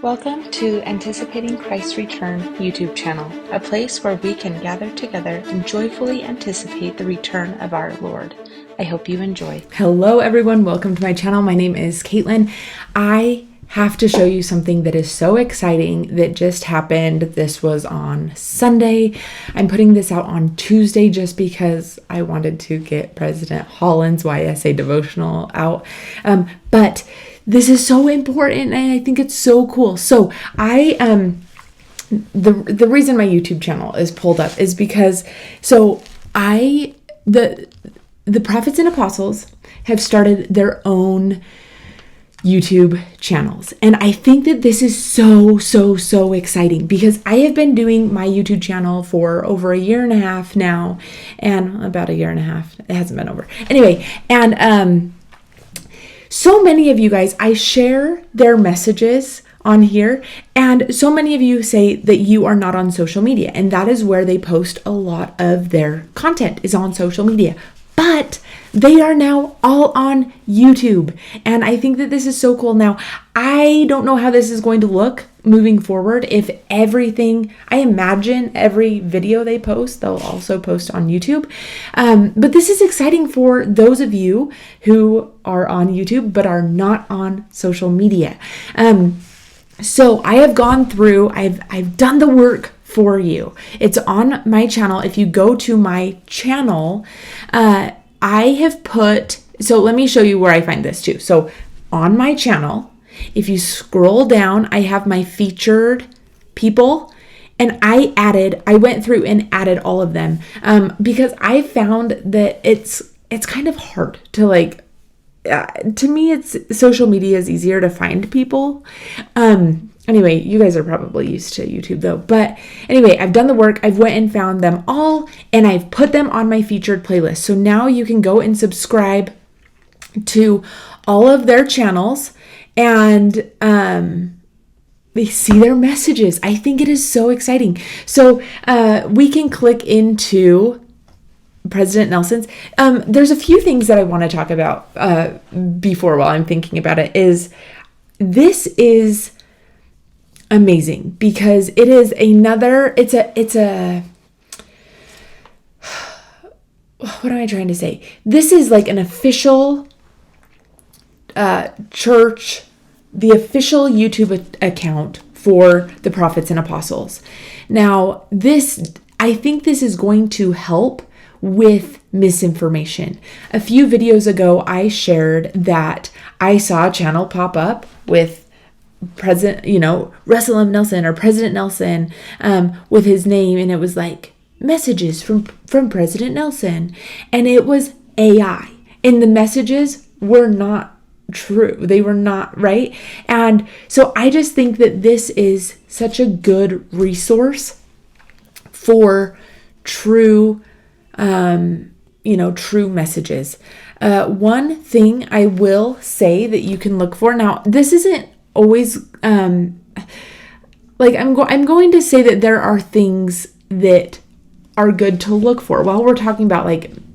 Welcome to Anticipating Christ's Return YouTube channel, a place where we can gather together and joyfully anticipate the return of our Lord. I hope you enjoy. Hello everyone, welcome to my channel. My name is Caitlin. I have to show you something that is so exciting that just happened. This was on Sunday. I'm putting this out on Tuesday just because I wanted to get President Holland's YSA devotional out. But this is so important and I think it's so cool. So the reason my YouTube channel is pulled up is because the prophets and apostles have started their own YouTube channels. And I think that this is so exciting because I have been doing my YouTube channel for over a year and a half now, and about a year and a half. It hasn't been over. Anyway, and so many of you guys, I share their messages on here, and so many of you say that you are not on social media, and that is where they post a lot of their content is on social media. But they are now all on YouTube. And I think that this is so cool. Now, I don't know how this is going to look moving forward. If everything, I imagine every video they post, they'll also post on YouTube. But this is exciting for those of you who are on YouTube but are not on social media. So I have gone through, I've done the work for you. It's on my channel. If you go to my channel, I have put, so let me show you where I find this too. So on my channel, if you scroll down, I have my featured people, and I went through and added all of them because I found that it's kind of hard to to me, social media is easier to find people. Anyway, you guys are probably used to YouTube though. But anyway, I've done the work. I've went and found them all and I've put them on my featured playlist. So now you can go and subscribe to all of their channels and they see their messages. I think it is so exciting. So we can click into President Nelson's. There's a few things that I want to talk about before while I'm thinking about it. This is amazing because it is it's a what am I trying to say? This is like an official church, the official YouTube account for the prophets and apostles. Now, I think this is going to help with misinformation. A few videos ago, I shared that I saw a channel pop up with Russell M. Nelson or President Nelson with his name, and it was like messages from President Nelson, and it was AI, and the messages were not true. They were not right. And so I just think that this is such a good resource for true true messages. One thing I will say that you can look for, now this isn't always I'm going to say that there are things that are good to look for while we're talking about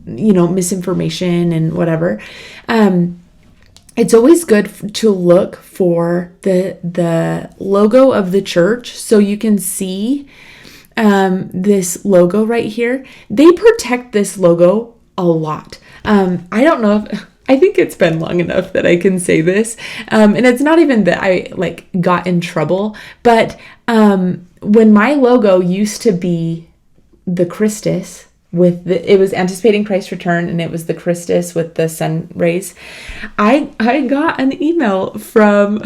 misinformation and whatever. It's always good to look for the logo of the church, so you can see this logo right here. They protect this logo a lot. I don't know if, I think it's been long enough that I can say this. And it's not even that I got in trouble, but when my logo used to be the Christus it was Anticipating Christ's Return, and it was the Christus with the sun rays. I got an email from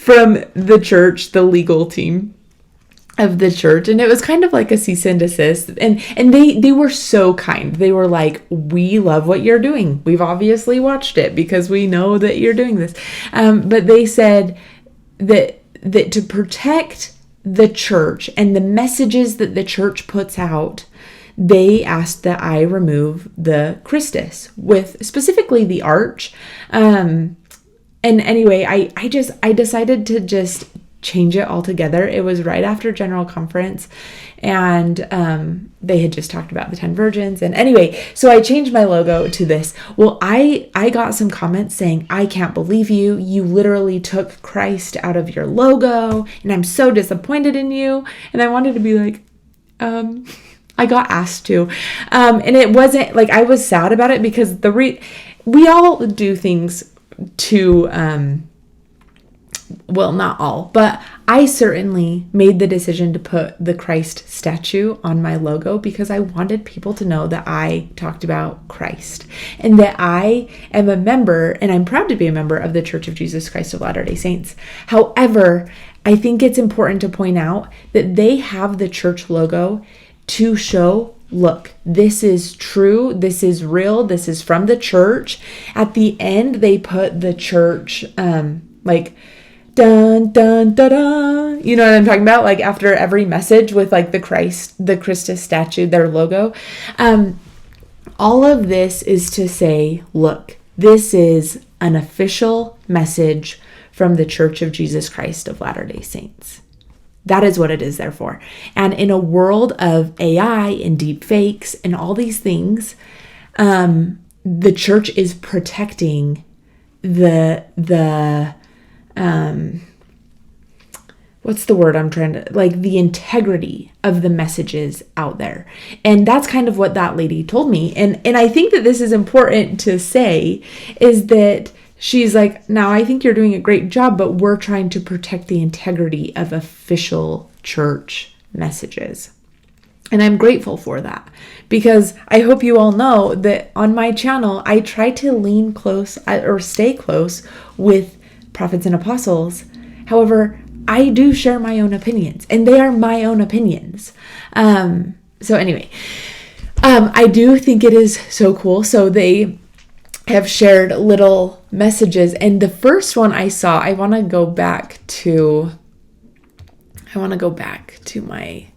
the church, the legal team of the church, and it was kind of like a cease and desist, and they were so kind. They were like, we love what you're doing. We've obviously watched it because we know that you're doing this. But they said that to protect the church and the messages that the church puts out, they asked that I remove the Christus with specifically the arch. And anyway, I decided to just change it altogether. It was right after General Conference, and they had just talked about the 10 virgins. And anyway, so I changed my logo to this. Well, I got some comments saying, I can't believe you. You literally took Christ out of your logo, and I'm so disappointed in you. And I wanted to be like, I got asked to. And it wasn't like, I was sad about it because we all do things to, well, not all, but I certainly made the decision to put the Christ statue on my logo because I wanted people to know that I talked about Christ and that I am a member, and I'm proud to be a member of the Church of Jesus Christ of Latter-day Saints. However, I think it's important to point out that they have the church logo to show, look, this is true, this is real, this is from the church. At the end, they put the church, like, dun, dun, da, da. You know what I'm talking about? Like after every message with like the Christus statue, their logo. All of this is to say, look, this is an official message from the Church of Jesus Christ of Latter-day Saints. That is what it is there for. And in a world of AI and deep fakes and all these things, the church is protecting the what's the word I'm trying to, like, the integrity of the messages out there. And that's kind of what that lady told me. And I think that this is important to say, is that she's like, now I think you're doing a great job, but we're trying to protect the integrity of official church messages. And I'm grateful for that, because I hope you all know that on my channel, I try to lean close or stay close with prophets and apostles. However, I do share my own opinions, and they are my own opinions. So anyway, I do think it is so cool. So they have shared little messages, and the first one I saw, I want to go back to my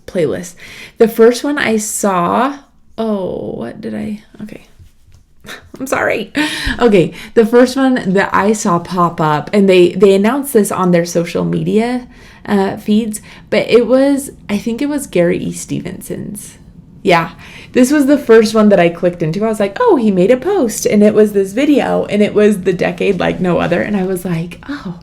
playlist. The first one I saw, okay. I'm sorry. Okay, the first one that I saw pop up, and they announced this on their social media feeds, but I think it was Gary E. Stevenson's. Yeah, this was the first one that I clicked into. I was like, oh, he made a post, and it was this video, and it was The Decade Like No Other, and I was like, oh,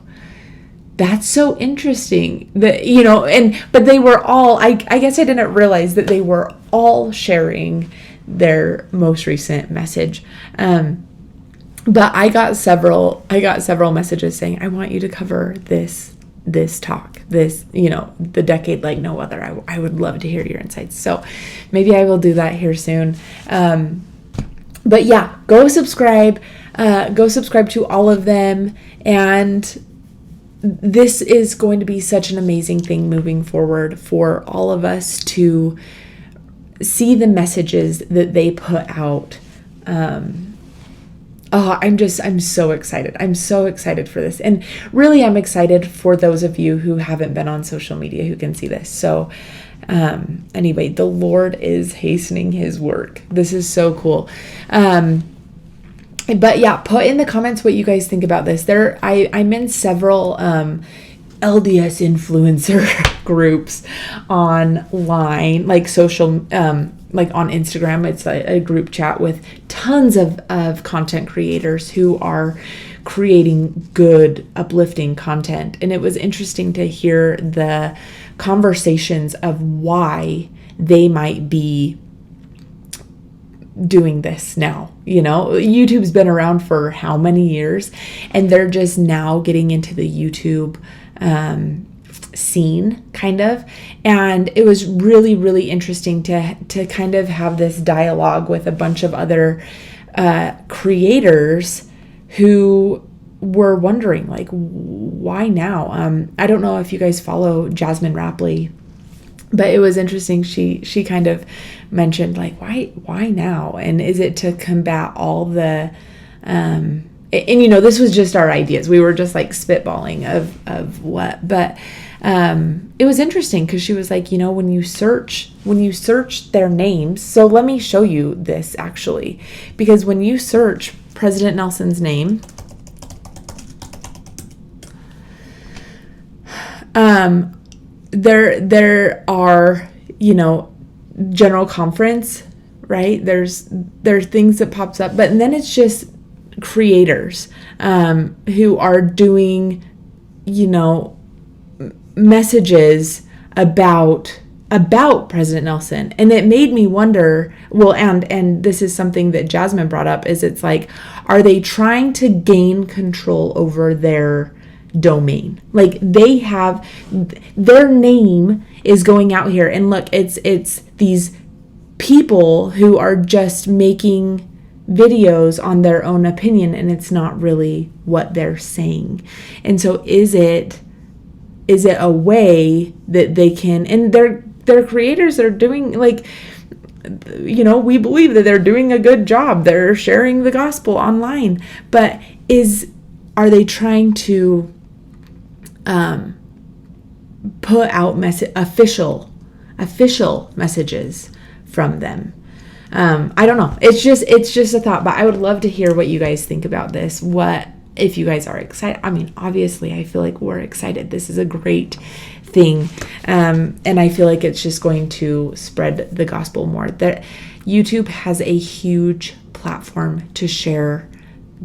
that's so interesting. That, you know, but they were all, I guess I didn't realize that they were all sharing their most recent message. But I got several messages saying, I want you to cover this talk, The Decade Like No Other. I would love to hear your insights. So maybe I will do that here soon. But yeah, go subscribe to all of them. And this is going to be such an amazing thing moving forward for all of us to see the messages that they put out. I'm so excited. I'm so excited for this. And really, I'm excited for those of you who haven't been on social media who can see this. So anyway, the Lord is hastening his work. This is so cool. But yeah, put in the comments what you guys think about this. I'm in several LDS influencer groups online, like social, like on Instagram. It's a group chat with tons of content creators who are creating good, uplifting content. And it was interesting to hear the conversations of why they might be doing this now. You know, YouTube's been around for how many years, and they're just now getting into the YouTube scene, kind of. And it was really, really interesting to kind of have this dialogue with a bunch of other creators who were wondering, like, why now? I don't know if you guys follow Jasmine Rapley, but it was interesting. She kind of mentioned, like, why now? And is it to combat all the and you know, this was just our ideas. We were just like spitballing of what, but it was interesting because she was like, you know, when you search their names. So let me show you this actually, because when you search President Nelson's name, There are, general conference, right? There's things that pops up, but then it's just creators who are doing, messages about President Nelson. And it made me wonder, well, and this is something that Jasmine brought up, is it's like, are they trying to gain control over their domain? Like, they have, their name is going out here, and look, it's these people who are just making videos on their own opinion, and it's not really what they're saying. And so is it a way that they can, and their creators are doing, like, we believe that they're doing a good job. They're sharing the gospel online, but are they trying to put out official messages from them? I don't know. It's just a thought, but I would love to hear what you guys think about this. If you guys are excited. I mean, obviously, I feel like we're excited. This is a great thing. And I feel like it's just going to spread the gospel more. That YouTube has a huge platform to share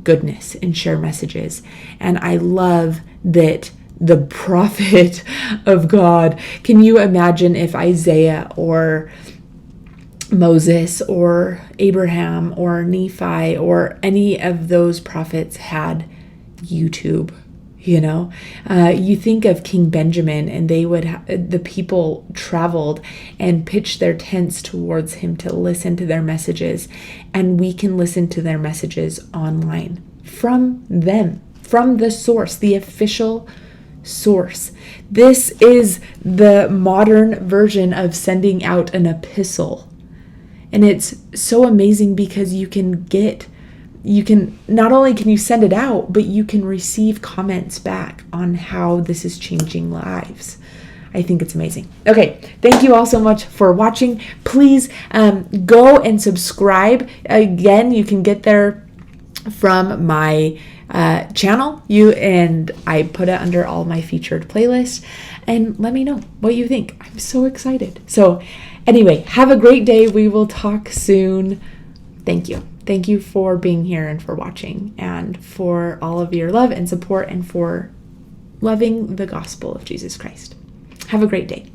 goodness and share messages. And I love that the prophet of God, can you imagine if Isaiah or Moses or Abraham or Nephi or any of those prophets had YouTube? You think of King Benjamin, and they would the people traveled and pitched their tents towards him to listen to their messages, and we can listen to their messages online from them, from the source, the official source. This is the modern version of sending out an epistle. And it's so amazing because you can not only can you send it out, but you can receive comments back on how this is changing lives. I think it's amazing. Okay, thank you all so much for watching. Please go and subscribe. Again, you can get there from my channel. I put it under all my featured playlists, and let me know what you think. I'm so excited. So anyway, have a great day. We will talk soon. Thank you. Thank you for being here and for watching, and for all of your love and support, and for loving the gospel of Jesus Christ. Have a great day.